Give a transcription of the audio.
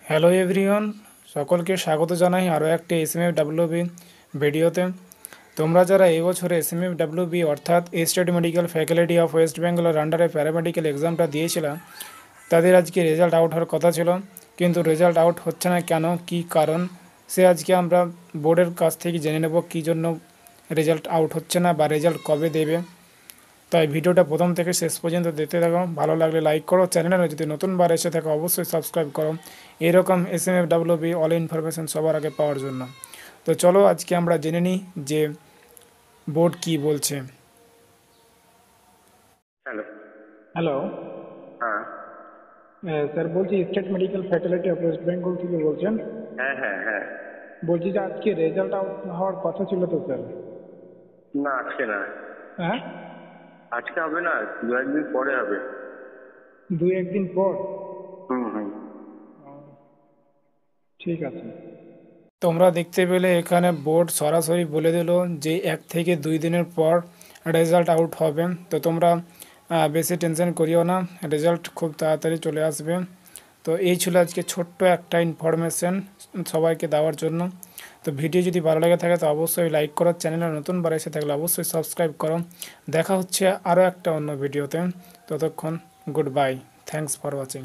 Hello everyone, সকলকে স্বাগত জানাই আরও একটি এসএমএফডব্লিউবি ভিডিওতে। তোমরা যারা এবছরে এসএমএফডব্লিউবি অর্থাৎ state medical faculty of West বেঙ্গলের আন্ডারে প্যারামেডিক্যাল এক্সামটা দিয়েছিলাম, তাদের আজকে রেজাল্ট আউট হওয়ার কথা ছিল, কিন্তু রেজাল্ট আউট হচ্ছে না কেন, কী কারণ, সে আজকে আমরা বোর্ডের কাছ থেকে জেনে নেব কী জন্য রেজাল্ট আউট হচ্ছে না বা রেজাল্ট কবে দেবে। তাই ভিডিওটা প্রথম থেকে শেষ পর্যন্ত দেখতে থাকো। ভালো লাগলে লাইক করো, চ্যানেলে যদি নতুনবার এসে থাকো অবশ্যই সাবস্ক্রাইব করো এরকম এসএমএফডব্লিউবি অল ইনফরমেশন সবার আগে পাওয়ার জন্য। তো চলো আজকে আমরা জেনে নিই যে বোর্ড কি বলছে। হ্যালো। হ্যালো হ্যাঁ স্যার, বলছি state medical faculty of West Bengal থেকে বলছেন। হ্যাঁ হ্যাঁ হ্যাঁ। বলছি যে আজকে রেজাল্ট আউট হওয়ার কথা ছিল তো স্যার? না, আজকে না। হ্যাঁ, আজকে হবে না, দু একদিন পরে হবে। দু একদিন পর? হুম হুম। ঠিক আছে। তোমরা দেখতে পেলে এখানে বোর্ড সরাসরি বলে দিল যে 1 থেকে 2 দিনের পর রেজাল্ট আউট হবে। তো তোমরা বেশি টেনশন করিও না, রেজাল্ট খুব তাড়াতাড়ি চলে আসবে। তো এই ছিল আজকে ছোট্ট একটা ইনফরমেশন সবাইকে দেওয়ার জন্য। তো ভিডিও যদি ভালো লেগে থাকে তো অবশ্যই লাইক করো, চ্যানেলে নতুনবার এসে থাকলে অবশ্যই সাবস্ক্রাইব করো। দেখা হচ্ছে আরও একটা অন্য ভিডিওতে। ততক্ষণ good bye, thanks for watching.